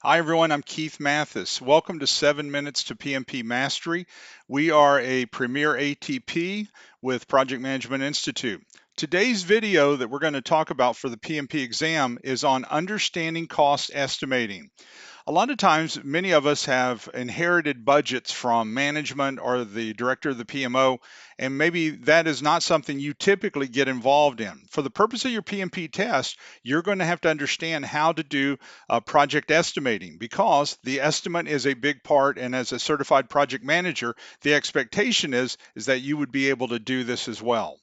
Hi, everyone. I'm Keith Mathis. Welcome to 7 Minutes to PMP Mastery. We are a premier ATP with Project Management Institute. Today's video that we're going to talk about for the PMP exam is on understanding cost estimating. A lot of times, many of us have inherited budgets from management or the director of the PMO, and maybe that is not something you typically get involved in. For the purpose of your PMP test, you're going to have to understand how to do project estimating because the estimate is a big part, and as a certified project manager, the expectation is that you would be able to do this as well.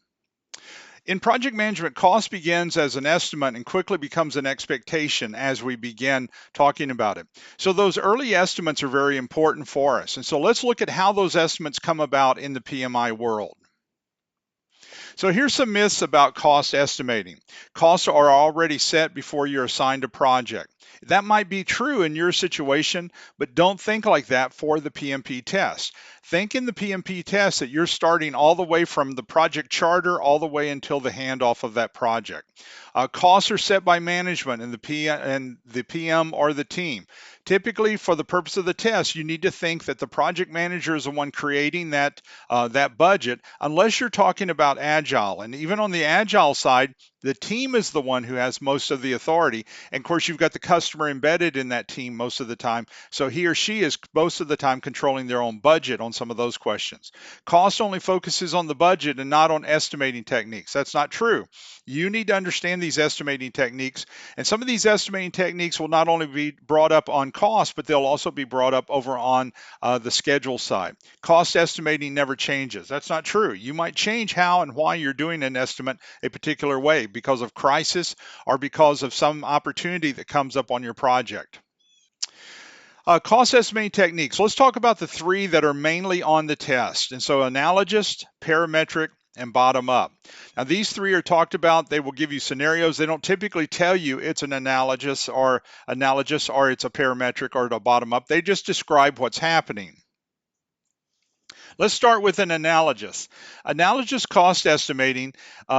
In project management, cost begins as an estimate and quickly becomes an expectation as we begin talking about it. So those early estimates are very important for us. And so let's look at how those estimates come about in the PMI world. So here's some myths about cost estimating. Costs are already set before you're assigned a project. That might be true in your situation, but don't think like that for the PMP test. Think in the PMP test that you're starting all the way from the project charter all the way until the handoff of that project. Costs are set by management and the PM or the team. Typically, for the purpose of the test, you need to think that the project manager is the one creating that budget, unless you're talking about agile. And even on the agile side, the team is the one who has most of the authority. And of course, you've got the customer embedded in that team most of the time. So he or she is most of the time controlling their own budget on some of those questions. Cost only focuses on the budget and not on estimating techniques. That's not true. You need to understand these estimating techniques. And some of these estimating techniques will not only be brought up on cost, but they'll also be brought up over on the schedule side. Cost estimating never changes. That's not true. You might change how and why you're doing an estimate a particular way because of crisis or because of some opportunity that comes up on your project. Cost estimating techniques. Let's talk about the three that are mainly on the test. And so analogous, parametric, and bottom up. Now these three are talked about. They will give you scenarios. They don't typically tell you it's an analogous or it's a parametric or a bottom up. They just describe what's happening. Let's start with an analogous. Analogous cost estimating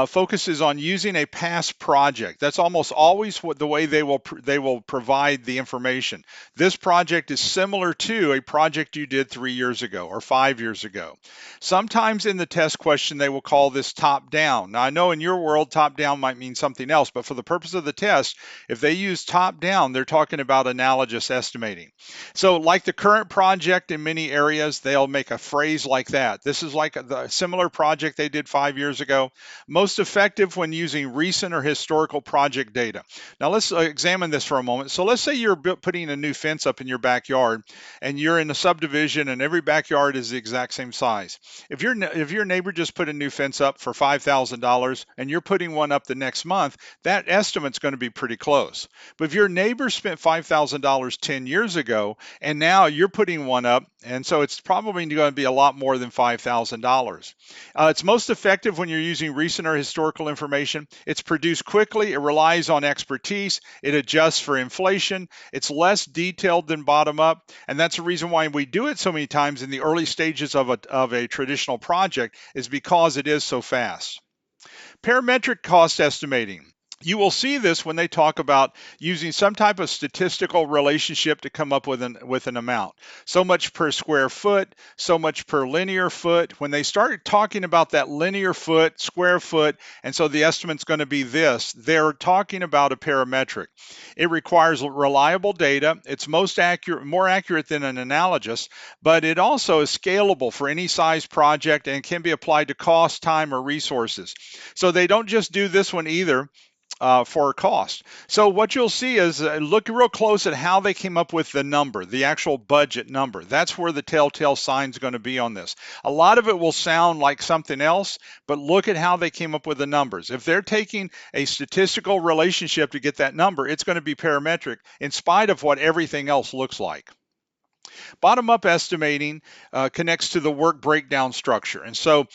focuses on using a past project. That's almost always the way they will provide the information. This project is similar to a project you did 3 years ago or 5 years ago. Sometimes in the test question they will call this top down. Now I know in your world top down might mean something else, but for the purpose of the test, if they use top down, they're talking about analogous estimating. So like the current project in many areas, they'll make a phrase like that. This is like the similar project they did 5 years ago. Most effective when using recent or historical project data. Now let's examine this for a moment. So let's say you're putting a new fence up in your backyard and you're in a subdivision and every backyard is the exact same size. If your neighbor just put a new fence up for $5,000 and you're putting one up the next month, that estimate's going to be pretty close. But if your neighbor spent $5,000 10 years ago and now you're putting one up, and so it's probably going to be a lot more than $5,000. It's most effective when you're using recent or historical information. It's produced quickly, it relies on expertise, it adjusts for inflation, it's less detailed than bottom up, and that's the reason why we do it so many times in the early stages of a traditional project is because it is so fast. Parametric cost estimating. You will see this when they talk about using some type of statistical relationship to come up with an amount. So much per square foot, so much per linear foot. When they start talking about that linear foot, square foot, and so the estimate's going to be this, they're talking about a parametric. It requires reliable data. It's more accurate than an analogous, but it also is scalable for any size project and can be applied to cost, time, or resources. So they don't just do this one either. For cost. So what you'll see is look real close at how they came up with the number, the actual budget number. That's where the telltale sign is going to be on this. A lot of it will sound like something else, but look at how they came up with the numbers. If they're taking a statistical relationship to get that number, it's going to be parametric in spite of what everything else looks like. Bottom-up estimating connects to the work breakdown structure. And so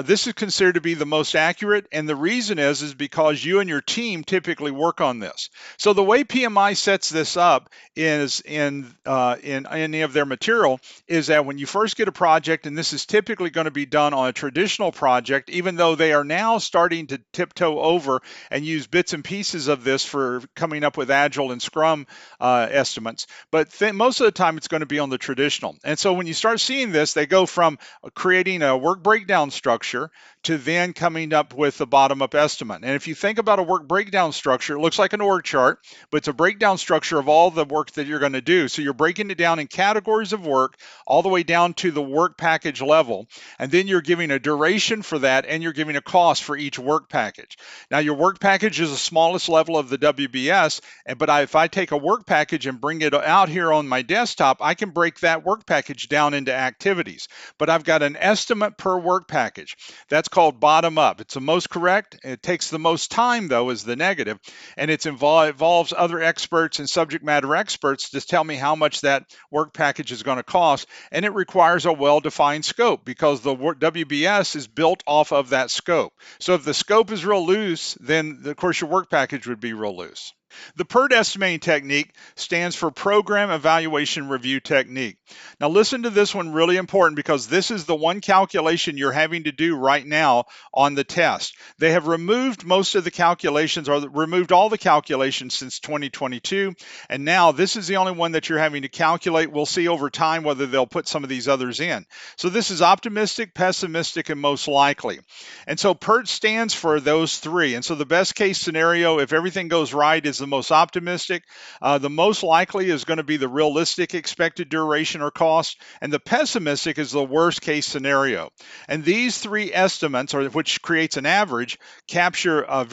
this is considered to be the most accurate. And the reason is because you and your team typically work on this. So the way PMI sets this up is in any of their material is that when you first get a project, and this is typically going to be done on a traditional project, even though they are now starting to tiptoe over and use bits and pieces of this for coming up with Agile and Scrum estimates. But most of the time, it's going to be on the traditional. And so when you start seeing this, they go from creating a work breakdown structure to then coming up with the bottom-up estimate. And if you think about a work breakdown structure, it looks like an org chart, but it's a breakdown structure of all the work that you're going to do. So you're breaking it down in categories of work all the way down to the work package level. And then you're giving a duration for that, and you're giving a cost for each work package. Now, your work package is the smallest level of the WBS, but if I take a work package and bring it out here on my desktop, I can break that work package down into activities. But I've got an estimate per work package. That's called bottom up. It's the most correct. It takes the most time, though, is the negative, and it involves other experts and subject matter experts to tell me how much that work package is going to cost, and it requires a well-defined scope because the WBS is built off of that scope. So if the scope is real loose, then of course your work package would be real loose. The PERT estimating technique stands for Program Evaluation Review Technique. Now listen to this one, really important, because this is the one calculation you're having to do right now on the test. They have removed most of the calculations, or removed all the calculations since 2022, and now this is the only one that you're having to calculate. We'll see over time whether they'll put some of these others in. So this is optimistic, pessimistic, and most likely. And so PERT stands for those three. And so the best case scenario, if everything goes right, is the most optimistic. The most likely is going to be the realistic expected duration or cost, and the pessimistic is the worst case scenario. And these three estimates, which creates an average, capture a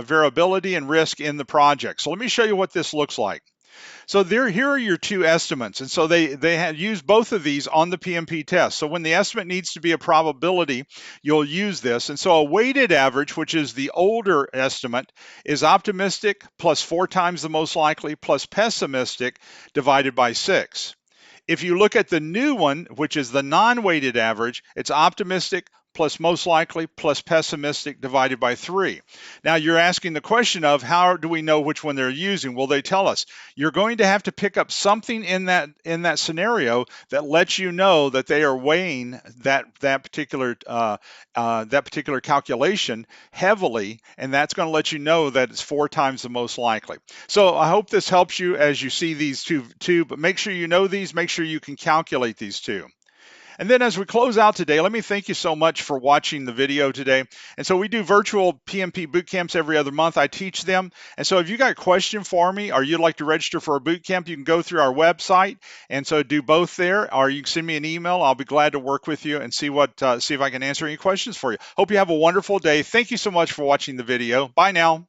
variability and risk in the project. So let me show you what this looks like. So here are your two estimates. And so they had used both of these on the PMP test. So when the estimate needs to be a probability, you'll use this. And so a weighted average, which is the older estimate, is optimistic plus 4 times the most likely plus pessimistic divided by 6. If you look at the new one, which is the non-weighted average, it's optimistic plus most likely plus pessimistic divided by 3. Now you're asking the question of how do we know which one they're using? Well, they tell us you're going to have to pick up something in that scenario that lets you know that they are weighing that particular calculation heavily, and that's going to let you know that it's 4 times the most likely. So I hope this helps you as you see these two, but make sure you know these, make sure you can calculate these two. And then as we close out today, let me thank you so much for watching the video today. And so we do virtual PMP boot camps every other month. I teach them. And so if you got a question for me or you'd like to register for a boot camp, you can go through our website. And so do both there, or you can send me an email. I'll be glad to work with you and see if I can answer any questions for you. Hope you have a wonderful day. Thank you so much for watching the video. Bye now.